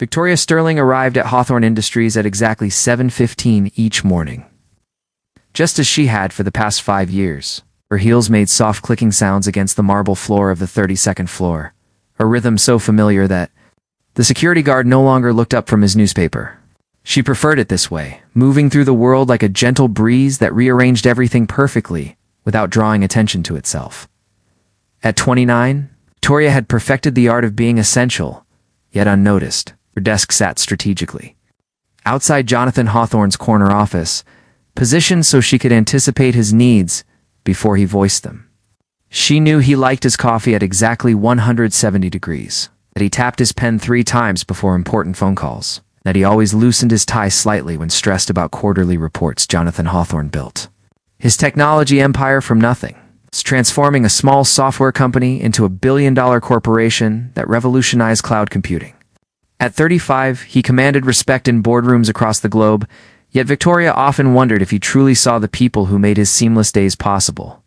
Victoria Sterling arrived at Hawthorne Industries at exactly 7:15 each morning. Just as she had for the past 5 years, her heels made soft clicking sounds against the marble floor of the 32nd floor, a rhythm so familiar that the security guard no longer looked up from his newspaper. She preferred it this way, moving through the world like a gentle breeze that rearranged everything perfectly without drawing attention to itself. At 29, Victoria had perfected the art of being essential, yet unnoticed. Her desk sat strategically outside Jonathan Hawthorne's corner office, positioned so she could anticipate his needs before he voiced them. She knew he liked his coffee at exactly 170 degrees, that he tapped his pen 3 times before important phone calls, that he always loosened his tie slightly when stressed about quarterly reports Jonathan Hawthorne built his technology empire from nothing, transforming a small software company into a billion-dollar corporation that revolutionized cloud computing. At 35, he commanded respect in boardrooms across the globe, yet Victoria often wondered if he truly saw the people who made his seamless days possible.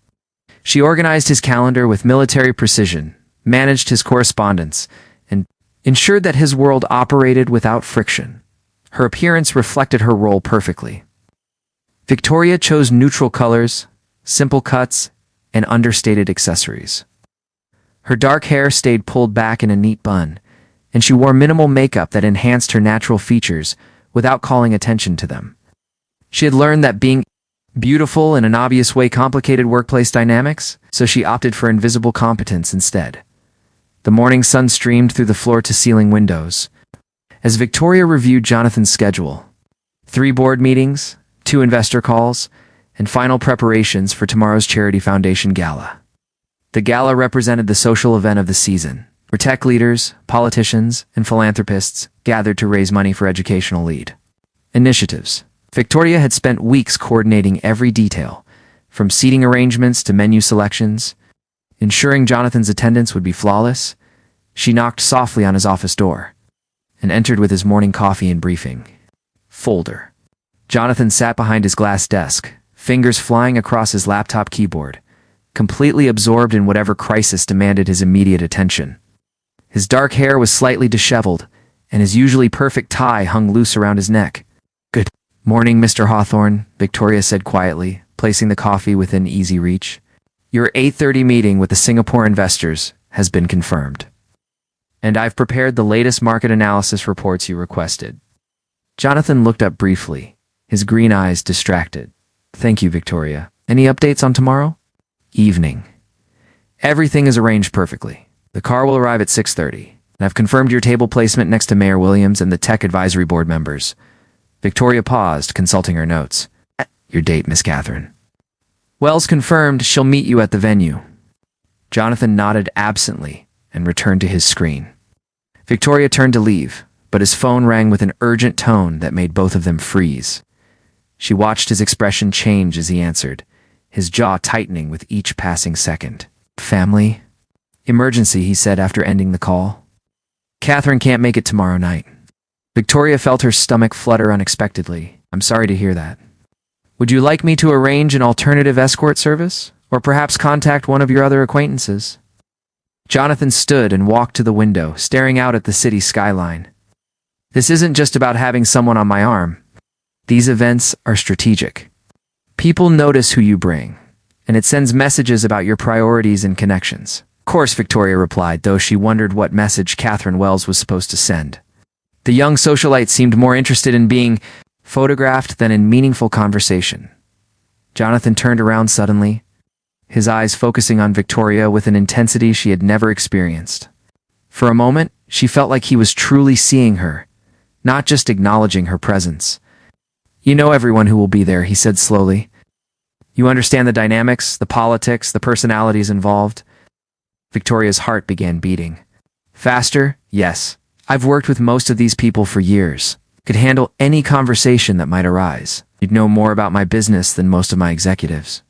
She organized his calendar with military precision, managed his correspondence, and ensured that his world operated without friction. Her appearance reflected her role perfectly. Victoria chose neutral colors, simple cuts, and understated accessories. Her dark hair stayed pulled back in a neat bun, and she wore minimal makeup that enhanced her natural features without calling attention to them. She had learned that being beautiful in an obvious way complicated workplace dynamics, so she opted for invisible competence instead. The morning sun streamed through the floor-to-ceiling windows. As Victoria reviewed Jonathan's schedule, 3 board meetings, 2 investor calls, and final preparations for tomorrow's Charity Foundation Gala. The gala represented the social event of the season, where tech leaders, politicians, and philanthropists gathered to raise money for educational lead initiatives. Victoria had spent weeks coordinating every detail, from seating arrangements to menu selections. Ensuring Jonathan's attendance would be flawless, she knocked softly on his office door and entered with his morning coffee and briefing folder. Jonathan sat behind his glass desk, fingers flying across his laptop keyboard, completely absorbed in whatever crisis demanded his immediate attention. His dark hair was slightly disheveled, and his usually perfect tie hung loose around his neck. "Good morning, Mr. Hawthorne," Victoria said quietly, placing the coffee within easy reach. "Your 8:30 meeting with the Singapore investors has been confirmed, and I've prepared the latest market analysis reports you requested." Jonathan looked up briefly, his green eyes distracted. "Thank you, Victoria. Any updates on tomorrow?" "Evening. Everything is arranged perfectly. The car will arrive at 6:30, and I've confirmed your table placement next to Mayor Williams and the Tech Advisory Board members." Victoria paused, consulting her notes. "Your date, Miss Catherine." "Wells confirmed she'll meet you at the venue." Jonathan nodded absently and returned to his screen. Victoria turned to leave, but his phone rang with an urgent tone that made both of them freeze. She watched his expression change as he answered, his jaw tightening with each passing second. "Family? Emergency," he said after ending the call. "Catherine can't make it tomorrow night." Victoria felt her stomach flutter unexpectedly. "I'm sorry to hear that. Would you like me to arrange an alternative escort service? Or perhaps contact one of your other acquaintances?" Jonathan stood and walked to the window, staring out at the city skyline. "This isn't just about having someone on my arm. These events are strategic. People notice who you bring, and it sends messages about your priorities and connections." "Of course," Victoria replied, though she wondered what message Catherine Wells was supposed to send. The young socialite seemed more interested in being photographed than in meaningful conversation. Jonathan turned around suddenly, his eyes focusing on Victoria with an intensity she had never experienced. For a moment, she felt like he was truly seeing her, not just acknowledging her presence. "You know everyone who will be there," he said slowly. "You understand the dynamics, the politics, the personalities involved." Victoria's heart began beating faster. "Yes, I've worked with most of these people for years. Could handle any conversation that might arise. You'd know more about my business than most of my executives."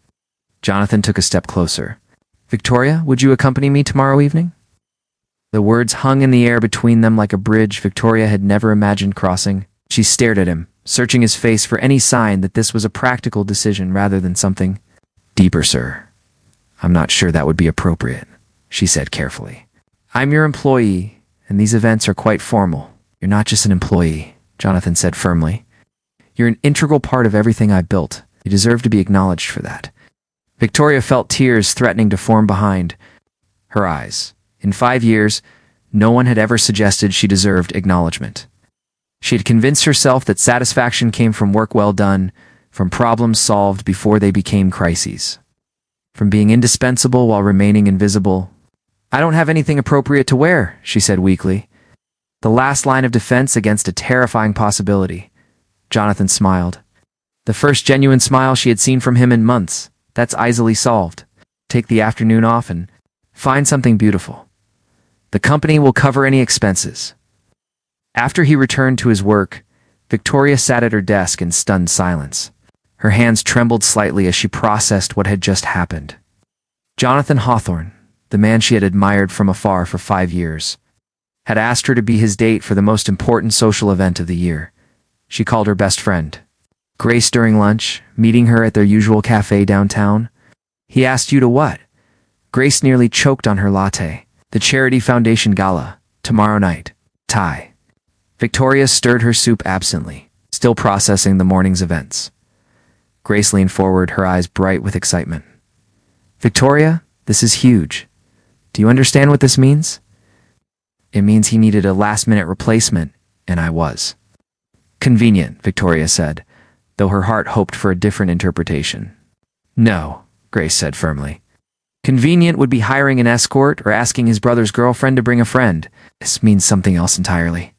Jonathan took a step closer. "Victoria, would you accompany me tomorrow evening?" The words hung in the air between them like a bridge Victoria had never imagined crossing. She stared at him, searching his face for any sign that this was a practical decision rather than something deeper. "Sir, I'm not sure that would be appropriate," she said carefully. "I'm your employee, and these events are quite formal. You're not just an employee, Jonathan said firmly. You're an integral part of everything I built. You deserve to be acknowledged for that. Victoria felt tears threatening to form behind her eyes. In 5 years, no one had ever suggested she deserved acknowledgement. She had convinced herself that satisfaction came from work well done, from problems solved before they became crises, from being indispensable while remaining invisible. I don't have anything appropriate to wear, she said weakly. The last line of defense against a terrifying possibility. Jonathan smiled. The first genuine smile she had seen from him in months. That's easily solved. Take the afternoon off and find something beautiful. The company will cover any expenses. After he returned to his work, Victoria sat at her desk in stunned silence. Her hands trembled slightly as she processed what had just happened. Jonathan Hawthorne, the man she had admired from afar for 5 years, had asked her to be his date for the most important social event of the year. She called her best friend, Grace, during lunch, meeting her at their usual cafe downtown. He asked you to what? Grace nearly choked on her latte. The Charity Foundation Gala, tomorrow night. Thai. Victoria stirred her soup absently, still processing the morning's events. Grace leaned forward, her eyes bright with excitement. Victoria, this is huge. Do you understand what this means? It means he needed a last-minute replacement, and I was. Convenient, Victoria said, though her heart hoped for a different interpretation. No, Grace said firmly. Convenient would be hiring an escort or asking his brother's girlfriend to bring a friend. This means something else entirely.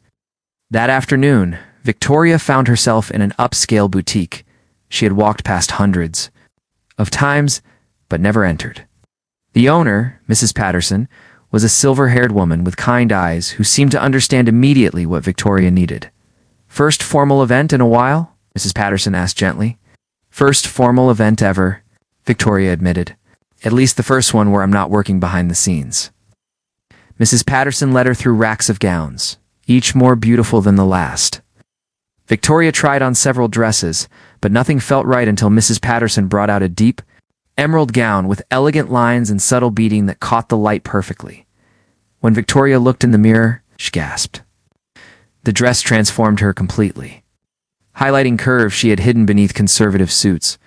That afternoon, Victoria found herself in an upscale boutique. She had walked past hundreds of times, but never entered. The owner, Mrs. Patterson, was a silver-haired woman with kind eyes who seemed to understand immediately what Victoria needed. First formal event in a while? Mrs. Patterson asked gently. First formal event ever, Victoria admitted. At least the first one where I'm not working behind the scenes. Mrs. Patterson led her through racks of gowns, each more beautiful than the last. Victoria tried on several dresses, but nothing felt right until Mrs. Patterson brought out a deep, emerald gown with elegant lines and subtle beading that caught the light perfectly. When Victoria looked in the mirror, she gasped. The dress transformed her completely. Highlighting curves she had hidden beneath conservative suits,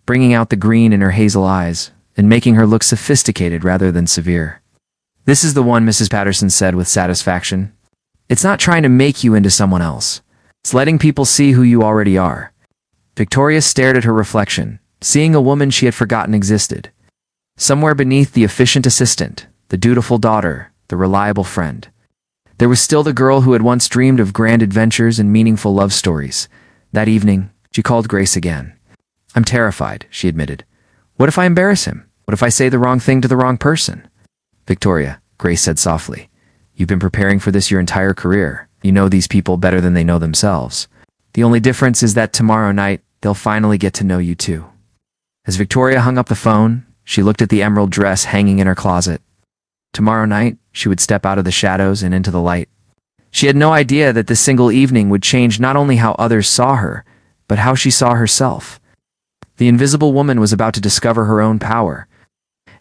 bringing out the green in her hazel eyes, and making her look sophisticated rather than severe. This is the one, Mrs. Patterson said with satisfaction. It's not trying to make you into someone else. It's letting people see who you already are. Victoria stared at her reflection, seeing a woman she had forgotten existed. Somewhere beneath the efficient assistant, the dutiful daughter, the reliable friend, there was still the girl who had once dreamed of grand adventures and meaningful love stories. That evening, she called Grace again. I'm terrified, she admitted. What if I embarrass him? What if I say the wrong thing to the wrong person? Victoria, Grace said softly. You've been preparing for this your entire career. You know these people better than they know themselves. The only difference is that tomorrow night, they'll finally get to know you too. As Victoria hung up the phone, she looked at the emerald dress hanging in her closet. Tomorrow night, she would step out of the shadows and into the light. She had no idea that this single evening would change not only how others saw her, but how she saw herself. The invisible woman was about to discover her own power,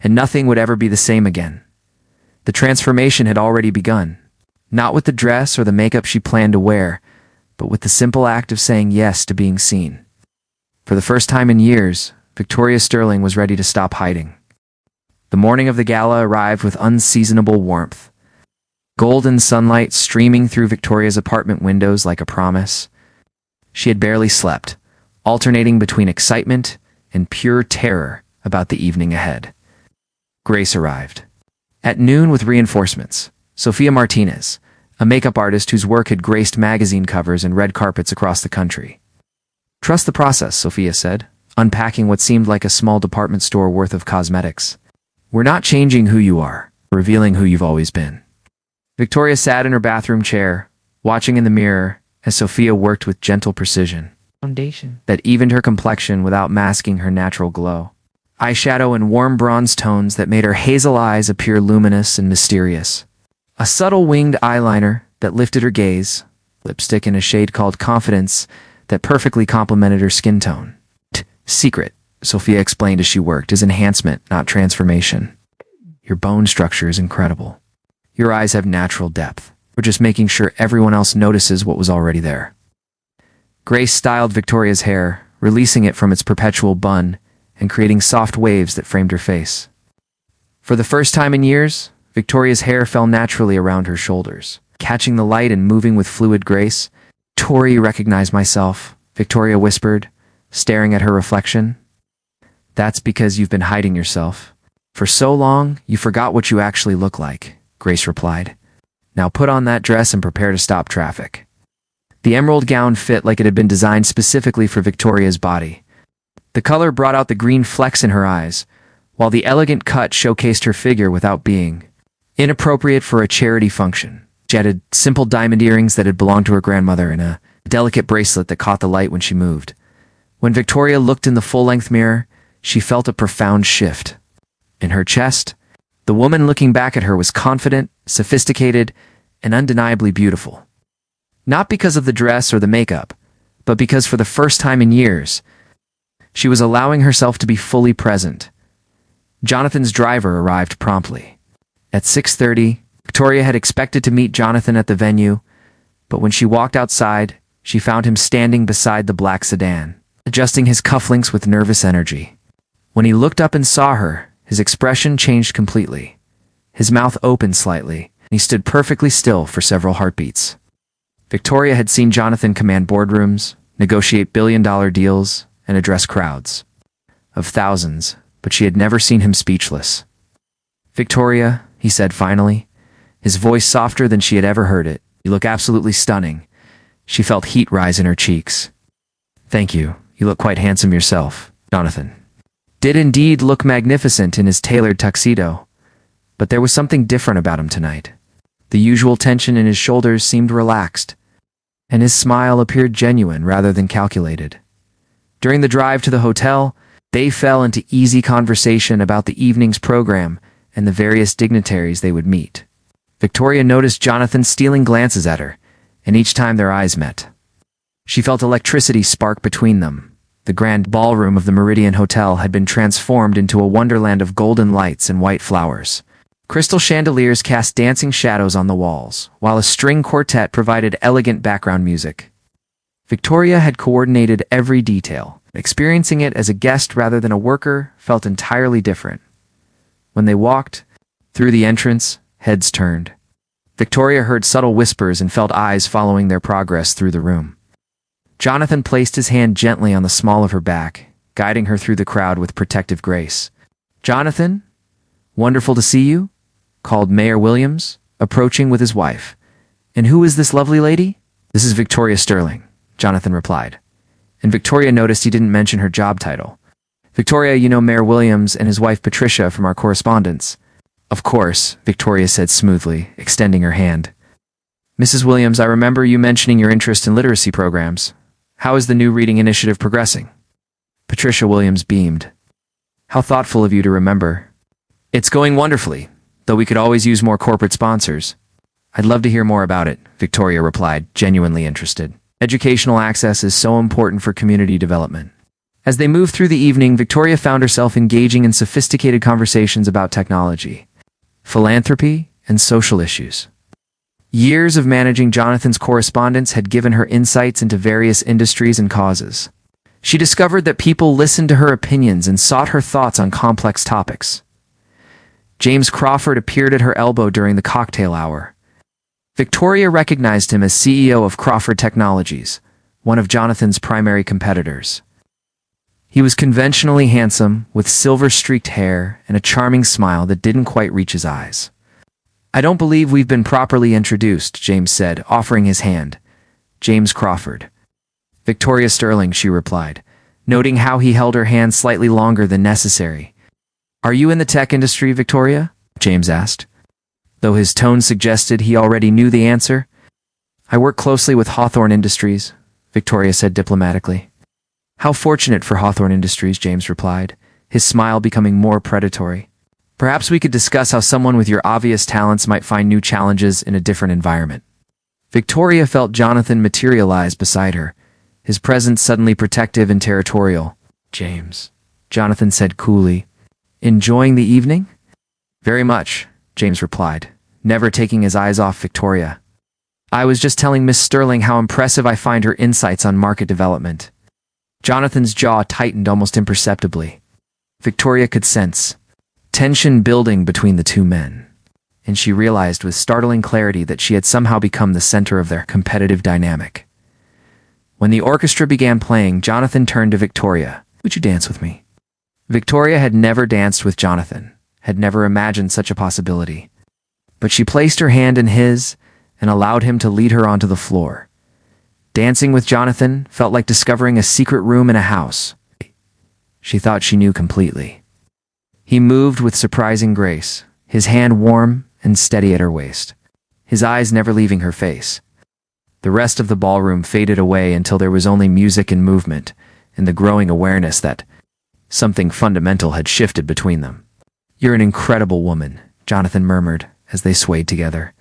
and nothing would ever be the same again. The transformation had already begun, not with the dress or the makeup she planned to wear, but with the simple act of saying yes to being seen. For the first time in years, Victoria Sterling was ready to stop hiding. The morning of the gala arrived with unseasonable warmth. Golden sunlight streaming through Victoria's apartment windows like a promise. She had barely slept, alternating between excitement and pure terror about the evening ahead. Grace arrived. At noon with reinforcements, Sophia Martinez, a makeup artist whose work had graced magazine covers and red carpets across the country. Trust the process, Sophia said, unpacking what seemed like a small department store worth of cosmetics. We're not changing who you are, revealing who you've always been. Victoria sat in her bathroom chair, watching in the mirror as Sophia worked with gentle precision. Foundation that evened her complexion without masking her natural glow. Eyeshadow in warm bronze tones that made her hazel eyes appear luminous and mysterious. A subtle winged eyeliner that lifted her gaze, lipstick in a shade called Confidence that perfectly complemented her skin tone. Secret, Sophia explained as she worked, is enhancement, not transformation. Your bone structure is incredible. Your eyes have natural depth. or just making sure everyone else notices what was already there. Grace styled Victoria's hair, releasing it from its perpetual bun and creating soft waves that framed her face. For the first time in years, Victoria's hair fell naturally around her shoulders, catching the light and moving with fluid grace. "Tori, recognize myself," Victoria whispered, staring at her reflection. "That's because you've been hiding yourself. For so long, you forgot what you actually look like," Grace replied. "Now put on that dress and prepare to stop traffic." The emerald gown fit like it had been designed specifically for Victoria's body. The color brought out the green flecks in her eyes, while the elegant cut showcased her figure without being inappropriate for a charity function. She had simple diamond earrings that had belonged to her grandmother and a delicate bracelet that caught the light when she moved. When Victoria looked in the full-length mirror, she felt a profound shift. In her chest, the woman looking back at her was confident, sophisticated, and undeniably beautiful. Not because of the dress or the makeup, but because for the first time in years, she was allowing herself to be fully present. Jonathan's driver arrived promptly. At 6:30, Victoria had expected to meet Jonathan at the venue, but when she walked outside, she found him standing beside the black sedan, adjusting his cufflinks with nervous energy. When he looked up and saw her, his expression changed completely. His mouth opened slightly, and he stood perfectly still for several heartbeats. Victoria had seen Jonathan command boardrooms, negotiate billion-dollar deals, and address crowds of thousands, but she had never seen him speechless. "Victoria," he said finally, his voice softer than she had ever heard it, "you look absolutely stunning." She felt heat rise in her cheeks. "Thank you. You look quite handsome yourself." Jonathan did indeed look magnificent in his tailored tuxedo, but there was something different about him tonight. The usual tension in his shoulders seemed relaxed, and his smile appeared genuine rather than calculated. During the drive to the hotel, they fell into easy conversation about the evening's program and the various dignitaries they would meet. Victoria noticed Jonathan stealing glances at her, and each time their eyes met, she felt electricity spark between them. The grand ballroom of the Meridian Hotel had been transformed into a wonderland of golden lights and white flowers. Crystal chandeliers cast dancing shadows on the walls, while a string quartet provided elegant background music. Victoria had coordinated every detail. Experiencing it as a guest rather than a worker felt entirely different. When they walked through the entrance, heads turned. Victoria heard subtle whispers and felt eyes following their progress through the room. Jonathan placed his hand gently on the small of her back, guiding her through the crowd with protective grace. "Jonathan, wonderful to see you," called Mayor Williams, approaching with his wife. "And who is this lovely lady?" "This is Victoria Sterling," Jonathan replied. And Victoria noticed he didn't mention her job title. "Victoria, you know Mayor Williams and his wife Patricia from our correspondence." "Of course," Victoria said smoothly, extending her hand. "Mrs. Williams, I remember you mentioning your interest in literacy programs. How is the new reading initiative progressing?" Patricia Williams beamed. "How thoughtful of you to remember." "It's going wonderfully, though we could always use more corporate sponsors." "I'd love to hear more about it," Victoria replied, genuinely interested. Educational access is so important for community development. As they moved through the evening, Victoria found herself engaging in sophisticated conversations about technology, philanthropy, and social issues. Years of managing Jonathan's correspondence had given her insights into various industries and causes. She discovered that people listened to her opinions and sought her thoughts on complex topics. James Crawford appeared at her elbow during the cocktail hour. Victoria recognized him as CEO of Crawford Technologies, one of Jonathan's primary competitors. He was conventionally handsome, with silver-streaked hair and a charming smile that didn't quite reach his eyes. "I don't believe we've been properly introduced," James said, offering his hand. "James Crawford." "Victoria Sterling," she replied, noting how he held her hand slightly longer than necessary. "Are you in the tech industry, Victoria?" James asked, though his tone suggested he already knew the answer. "I work closely with Hawthorne Industries," Victoria said diplomatically. "How fortunate for Hawthorne Industries," James replied, his smile becoming more predatory. "Perhaps we could discuss how someone with your obvious talents might find new challenges in a different environment." Victoria felt Jonathan materialize beside her, his presence suddenly protective and territorial. "James," Jonathan said coolly, "enjoying the evening?" "Very much," James replied, never taking his eyes off Victoria. I was just telling Miss Sterling how impressive I find her insights on market development. Jonathan's jaw tightened almost imperceptibly. Victoria could sense tension building between the two men, and she realized with startling clarity that she had somehow become the center of their competitive dynamic. When the orchestra began playing, Jonathan turned to Victoria. "Would you dance with me?" Victoria had never danced with Jonathan, had never imagined such a possibility. But she placed her hand in his and allowed him to lead her onto the floor. Dancing with Jonathan felt like discovering a secret room in a house she thought she knew completely. He moved with surprising grace, his hand warm and steady at her waist, his eyes never leaving her face. The rest of the ballroom faded away until there was only music and movement, and the growing awareness that something fundamental had shifted between them. "You're an incredible woman," Jonathan murmured as they swayed together.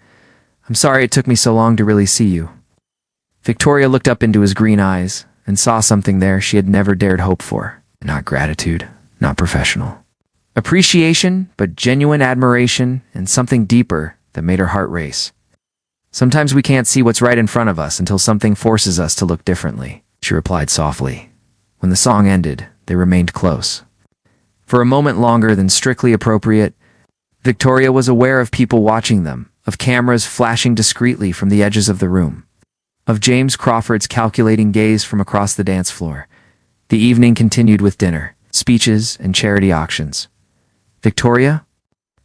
"I'm sorry it took me so long to really see you." Victoria looked up into his green eyes and saw something there she had never dared hope for. Not gratitude, not professional. Appreciation, but genuine admiration and something deeper that made her heart race. "Sometimes we can't see what's right in front of us until something forces us to look differently," she replied softly. When the song ended, they remained close. For a moment longer than strictly appropriate, Victoria was aware of people watching them, of cameras flashing discreetly from the edges of the room, of James Crawford's calculating gaze from across the dance floor. The evening continued with dinner, speeches, and charity auctions. Victoria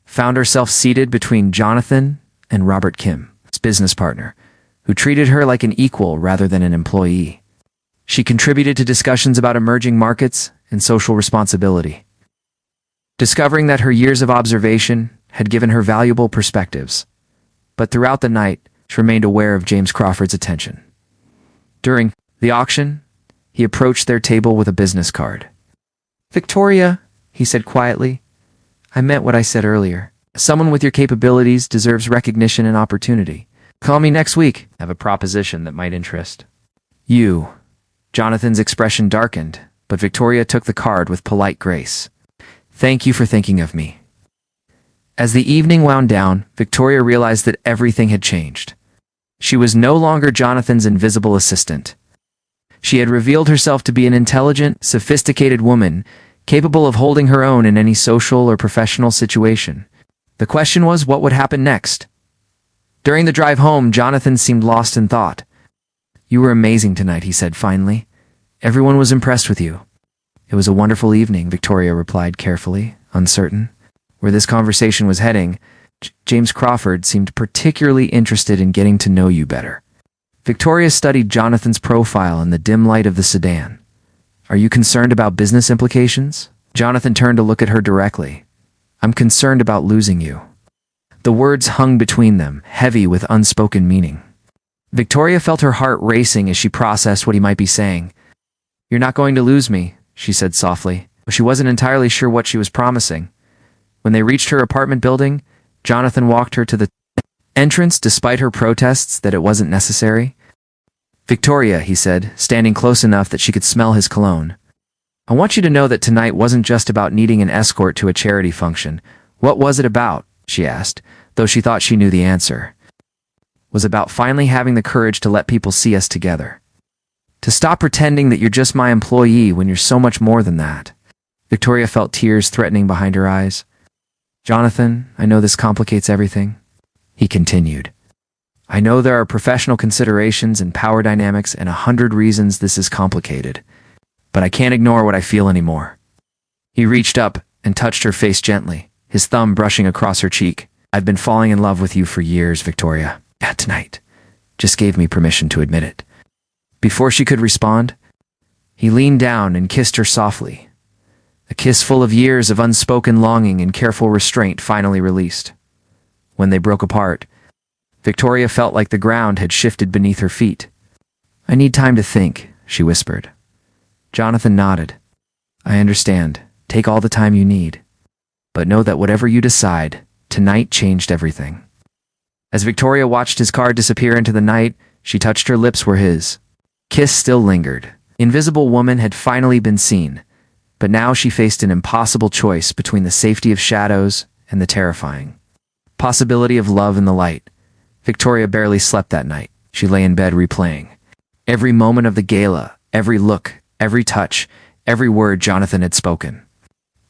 found herself seated between Jonathan and Robert Kim, his business partner, who treated her like an equal rather than an employee. She contributed to discussions about emerging markets and social responsibility, discovering that her years of observation had given her valuable perspectives. But throughout the night, she remained aware of James Crawford's attention. During the auction, he approached their table with a business card. "Victoria," he said quietly, "I meant what I said earlier. Someone with your capabilities deserves recognition and opportunity. Call me next week. I have a proposition that might interest you." Jonathan's expression darkened, but Victoria took the card with polite grace. "Thank you for thinking of me." As the evening wound down, Victoria realized that everything had changed. She was no longer Jonathan's invisible assistant. She had revealed herself to be an intelligent, sophisticated woman, capable of holding her own in any social or professional situation. The question was, what would happen next? During the drive home, Jonathan seemed lost in thought. "You were amazing tonight," he said finally. "Everyone was impressed with you." "It was a wonderful evening," Victoria replied carefully, uncertain. Where this conversation was heading, James Crawford seemed particularly interested in getting to know you better. Victoria studied Jonathan's profile in the dim light of the sedan. "Are you concerned about business implications?" Jonathan turned to look at her directly. "I'm concerned about losing you." The words hung between them, heavy with unspoken meaning. Victoria felt her heart racing as she processed what he might be saying. "You're not going to lose me," she said softly, but she wasn't entirely sure what she was promising. When they reached her apartment building, Jonathan walked her to the entrance despite her protests that it wasn't necessary. "Victoria," he said, standing close enough that she could smell his cologne. "I want you to know that tonight wasn't just about needing an escort to a charity function." "What was it about?" she asked, though she thought she knew the answer. "It was about finally having the courage to let people see us together. To stop pretending that you're just my employee when you're so much more than that." Victoria felt tears threatening behind her eyes. "Jonathan, I know this complicates everything," he continued. "I know there are professional considerations and power dynamics and 100 reasons this is complicated, but I can't ignore what I feel anymore." He reached up and touched her face gently, his thumb brushing across her cheek. "I've been falling in love with you for years, Victoria. Yeah, tonight just gave me permission to admit it." Before she could respond, he leaned down and kissed her softly. A kiss full of years of unspoken longing and careful restraint finally released. When they broke apart, Victoria felt like the ground had shifted beneath her feet. "I need time to think," she whispered. Jonathan nodded. "I understand. Take all the time you need. But know that whatever you decide, tonight changed everything." As Victoria watched his car disappear into the night, she touched her lips where his kiss still lingered. Invisible Woman had finally been seen, but now she faced an impossible choice between the safety of shadows and the terrifying possibility of love in the light. Victoria barely slept that night. She lay in bed replaying every moment of the gala, every look, every touch, every word Jonathan had spoken.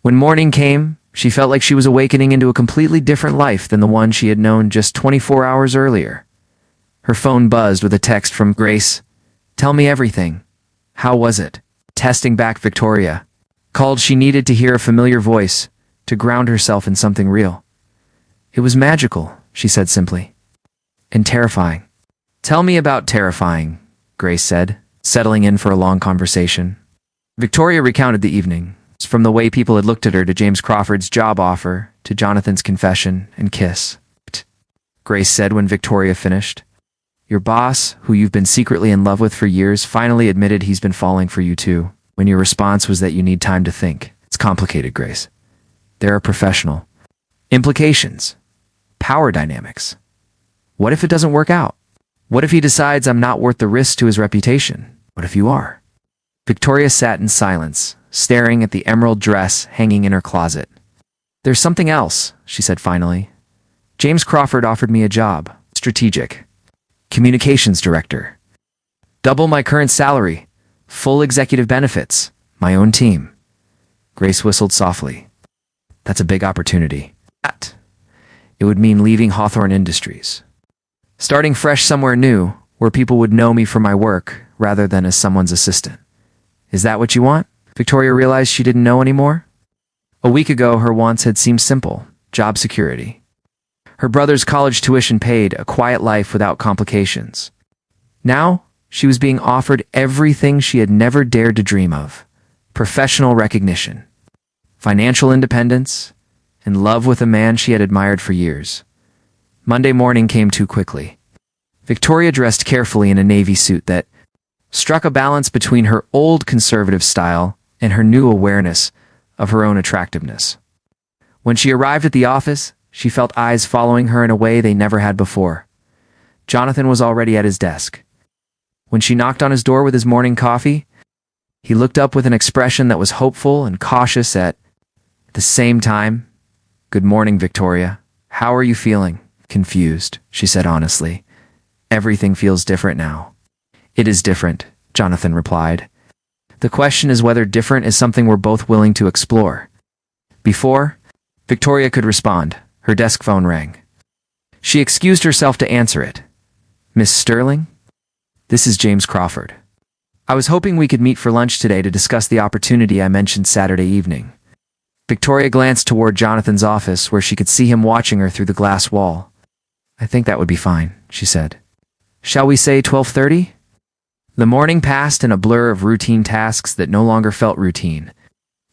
When morning came, she felt like she was awakening into a completely different life than the one she had known just 24 hours earlier. Her phone buzzed with a text from Grace. "Tell me everything. How was it?" Testing back Victoria. Called she needed to hear a familiar voice, to ground herself in something real. "It was magical," she said simply. "And terrifying." "Tell me about terrifying," Grace said, settling in for a long conversation. Victoria recounted the evening, from the way people had looked at her to James Crawford's job offer, to Jonathan's confession and kiss. Grace said when Victoria finished. "Your boss, who you've been secretly in love with for years, finally admitted he's been falling for you too, when your response was that you need time to think. It's complicated, Grace. There are professional implications, power dynamics. What if it doesn't work out? What if he decides I'm not worth the risk to his reputation? What if you are?" Victoria sat in silence, staring at the emerald dress hanging in her closet. "There's something else," she said finally. "James Crawford offered me a job, strategic communications director. Double my current salary, full executive benefits, my own team." Grace whistled softly. "That's a big opportunity." It would mean leaving Hawthorne Industries. Starting fresh somewhere new, where people would know me for my work, rather than as someone's assistant. Is that what you want? Victoria realized she didn't know anymore. A week ago, her wants had seemed simple: job security. Her brother's college tuition paid, a quiet life without complications. Now, she was being offered everything she had never dared to dream of: professional recognition, financial independence, and love with a man she had admired for years. Monday morning came too quickly. Victoria dressed carefully in a navy suit that struck a balance between her old conservative style and her new awareness of her own attractiveness. When she arrived at the office, she felt eyes following her in a way they never had before. Jonathan was already at his desk. When she knocked on his door with his morning coffee, he looked up with an expression that was hopeful and cautious at the same time. "Good morning, Victoria. How are you feeling?" "Confused," she said honestly. "Everything feels different now." "It is different," Jonathan replied. "The question is whether different is something we're both willing to explore." Before Victoria could respond, her desk phone rang. She excused herself to answer it. "Miss Sterling? This is James Crawford. I was hoping we could meet for lunch today to discuss the opportunity I mentioned Saturday evening." Victoria glanced toward Jonathan's office, where she could see him watching her through the glass wall. "I think that would be fine," she said. "Shall we say 12:30? The morning passed in a blur of routine tasks that no longer felt routine.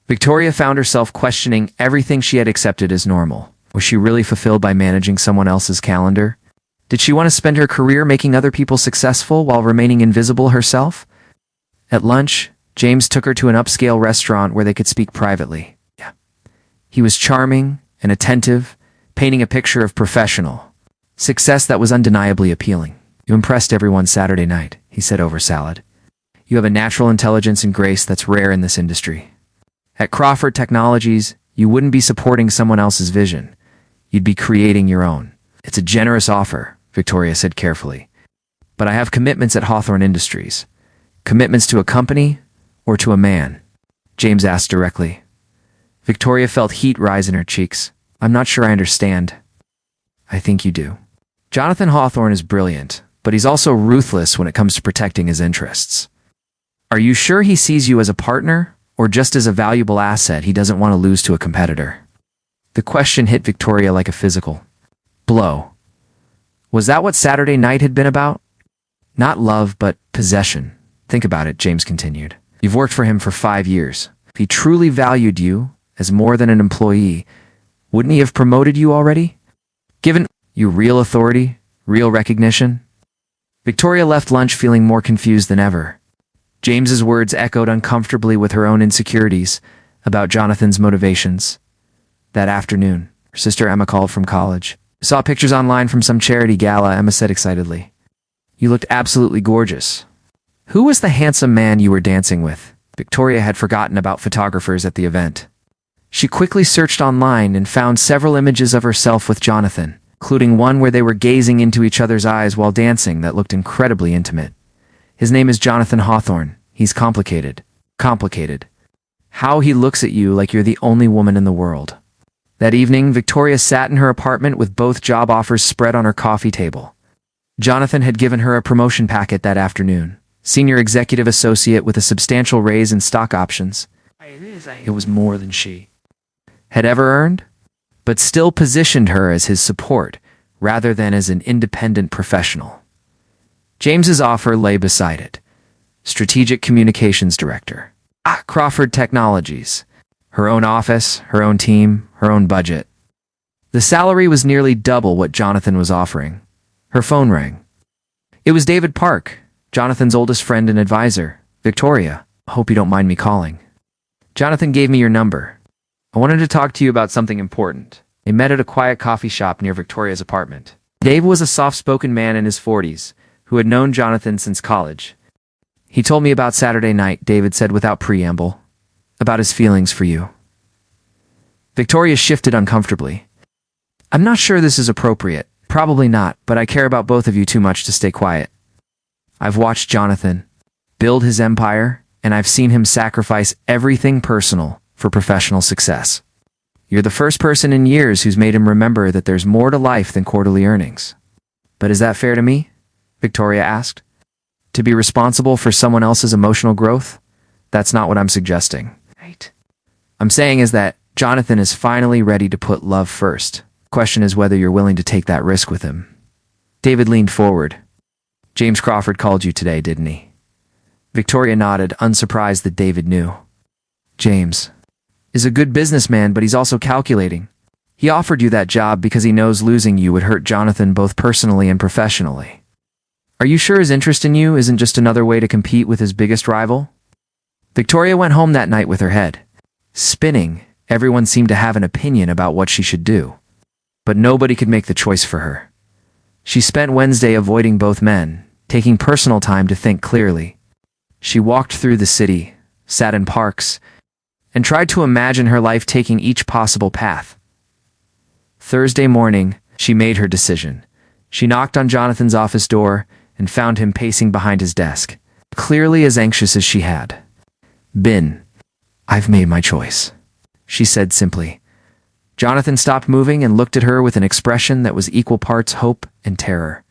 Victoria found herself questioning everything she had accepted as normal. Was she really fulfilled by managing someone else's calendar? Did she want to spend her career making other people successful while remaining invisible herself? At lunch, James took her to an upscale restaurant where they could speak privately. He was charming and attentive, painting a picture of professional success that was undeniably appealing. "You impressed everyone Saturday night," he said over salad. "You have a natural intelligence and grace that's rare in this industry. At Crawford Technologies, you wouldn't be supporting someone else's vision. You'd be creating your own." "It's a generous offer," Victoria said carefully. "But I have commitments at Hawthorne Industries." "Commitments to a company or to a man?" James asked directly. Victoria felt heat rise in her cheeks. "I'm not sure I understand." "I think you do. Jonathan Hawthorne is brilliant, but he's also ruthless when it comes to protecting his interests. Are you sure he sees you as a partner, or just as a valuable asset he doesn't want to lose to a competitor?" The question hit Victoria like a physical blow. Was that what Saturday night had been about? Not love, but possession. "Think about it," James continued. "You've worked for him for 5 years. If he truly valued you as more than an employee, wouldn't he have promoted you already? Given you real authority, real recognition?" Victoria left lunch feeling more confused than ever. James's words echoed uncomfortably with her own insecurities about Jonathan's motivations. That afternoon, her sister Emma called from college. "Saw pictures online from some charity gala," Emma said excitedly. "You looked absolutely gorgeous. Who was the handsome man you were dancing with?" Victoria had forgotten about photographers at the event. She quickly searched online and found several images of herself with Jonathan, including one where they were gazing into each other's eyes while dancing that looked incredibly intimate. His name is Jonathan Hawthorne. He's complicated. Complicated. How he looks at you like you're the only woman in the world. That evening, Victoria sat in her apartment with both job offers spread on her coffee table. Jonathan had given her a promotion packet that afternoon. Senior executive associate with a substantial raise in stock options. It was more than she had ever earned, but still positioned her as his support rather than as an independent professional. James's offer lay beside it. Strategic Communications Director. Crawford Technologies. Her own office, her own team, her own budget. The salary was nearly double what Jonathan was offering. Her phone rang. It was David Park, Jonathan's oldest friend and advisor. Victoria, hope you don't mind me calling. Jonathan gave me your number. I wanted to talk to you about something important. They met at a quiet coffee shop near Victoria's apartment. Dave was a soft-spoken man in his 40s who had known Jonathan since college. He told me about Saturday night, David said without preamble, about his feelings for you. Victoria shifted uncomfortably. I'm not sure this is appropriate. Probably not, but I care about both of you too much to stay quiet. I've watched Jonathan build his empire, and I've seen him sacrifice everything personal for professional success. You're the first person in years who's made him remember that there's more to life than quarterly earnings. But is that fair to me? Victoria asked. To be responsible for someone else's emotional growth? That's not what I'm suggesting. Right. I'm saying is that Jonathan is finally ready to put love first. Question is whether you're willing to take that risk with him. David leaned forward. James Crawford called you today, didn't he? Victoria nodded, unsurprised that David knew. James is a good businessman, but he's also calculating. He offered you that job because he knows losing you would hurt Jonathan both personally and professionally. Are you sure his interest in you isn't just another way to compete with his biggest rival? Victoria went home that night with her head spinning. Everyone seemed to have an opinion about what she should do, but nobody could make the choice for her. She spent Wednesday avoiding both men, taking personal time to think clearly. She walked through the city, sat in parks, and tried to imagine her life taking each possible path. Thursday morning, she made her decision. She knocked on Jonathan's office door and found him pacing behind his desk, clearly as anxious as she had been. I've made my choice, she said simply. Jonathan stopped moving and looked at her with an expression that was equal parts hope and terror.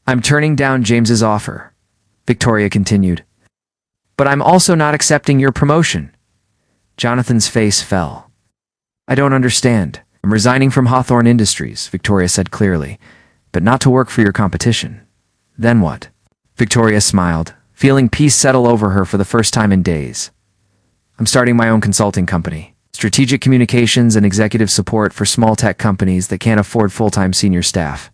I'm turning down James's offer, Victoria continued. But I'm also not accepting your promotion. Jonathan's face fell. I don't understand. I'm resigning from Hawthorne Industries, Victoria said clearly, but not to work for your competition. Then what? Victoria smiled, feeling peace settle over her for the first time in days. I'm starting my own consulting company. Strategic communications and executive support for small tech companies that can't afford full-time senior staff.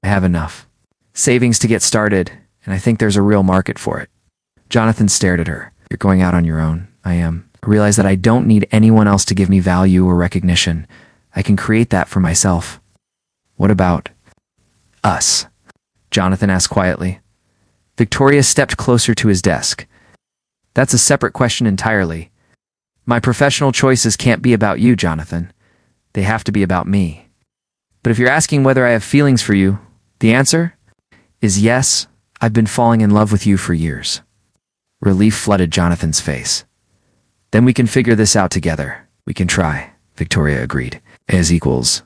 I have enough savings to get started, and I think there's a real market for it. Jonathan stared at her. You're going out on your own. I am. I realize that I don't need anyone else to give me value or recognition. I can create that for myself. What about us? Jonathan asked quietly. Victoria stepped closer to his desk. That's a separate question entirely. My professional choices can't be about you, Jonathan. They have to be about me. But if you're asking whether I have feelings for you, the answer is yes, I've been falling in love with you for years. Relief flooded Jonathan's face. Then we can figure this out together. We can try, Victoria agreed. As equals.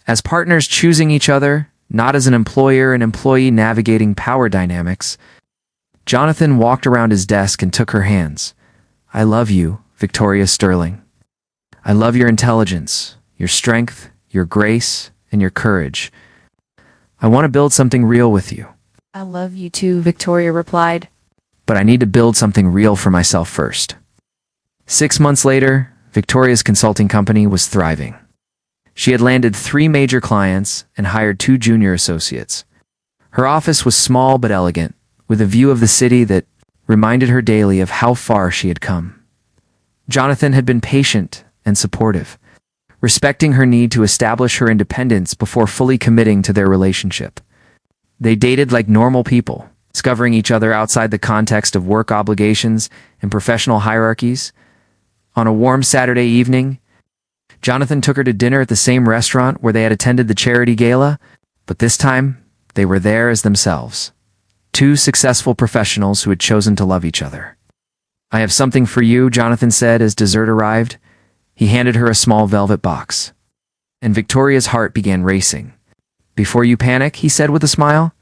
As partners choosing each other, not as an employer and employee navigating power dynamics. Jonathan walked around his desk and took her hands. I love you, Victoria Sterling. I love your intelligence, your strength, your grace, and your courage. I want to build something real with you. I love you too, Victoria replied. But I need to build something real for myself first. 6 months later, Victoria's consulting company was thriving. She had landed 3 major clients and hired 2 junior associates. Her office was small but elegant, with a view of the city that reminded her daily of how far she had come. Jonathan had been patient and supportive, respecting her need to establish her independence before fully committing to their relationship. They dated like normal people, discovering each other outside the context of work obligations and professional hierarchies. On a warm Saturday evening, Jonathan took her to dinner at the same restaurant where they had attended the charity gala. But this time, they were there as themselves. Two successful professionals who had chosen to love each other. "I have something for you," Jonathan said as dessert arrived. He handed her a small velvet box. And Victoria's heart began racing. "Before you panic," he said with a smile,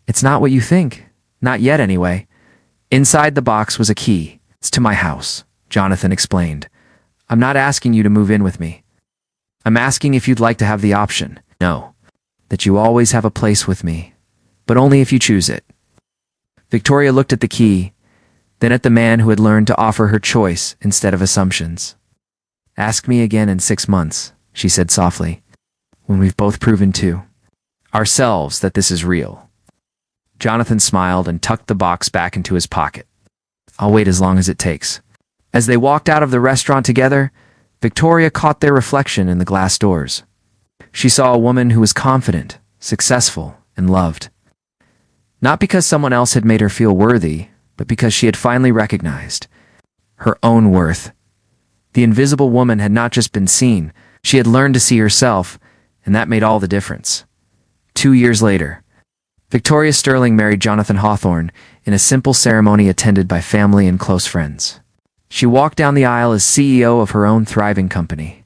"it's not what you think. Not yet, anyway." Inside the box was a key. "It's to my house," Jonathan explained. "I'm not asking you to move in with me. I'm asking if you'd like to have the option. No. That you always have a place with me. But only if you choose it." Victoria looked at the key, then at the man who had learned to offer her choice instead of assumptions. "Ask me again in 6 months," she said softly, "when we've both proven to ourselves that this is real." Jonathan smiled and tucked the box back into his pocket. "I'll wait as long as it takes." As they walked out of the restaurant together, Victoria caught their reflection in the glass doors. She saw a woman who was confident, successful, and loved. Not because someone else had made her feel worthy, but because she had finally recognized her own worth. The invisible woman had not just been seen, she had learned to see herself, and that made all the difference. 2 years later, Victoria Sterling married Jonathan Hawthorne in a simple ceremony attended by family and close friends. She walked down the aisle as CEO of her own thriving company,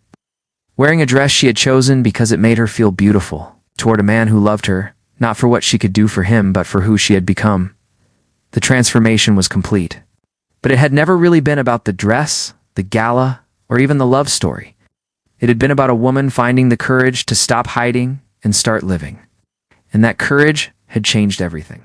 wearing a dress she had chosen because it made her feel beautiful, toward a man who loved her, not for what she could do for him, but for who she had become. The transformation was complete. But it had never really been about the dress, the gala, or even the love story. It had been about a woman finding the courage to stop hiding and start living. And that courage had changed everything.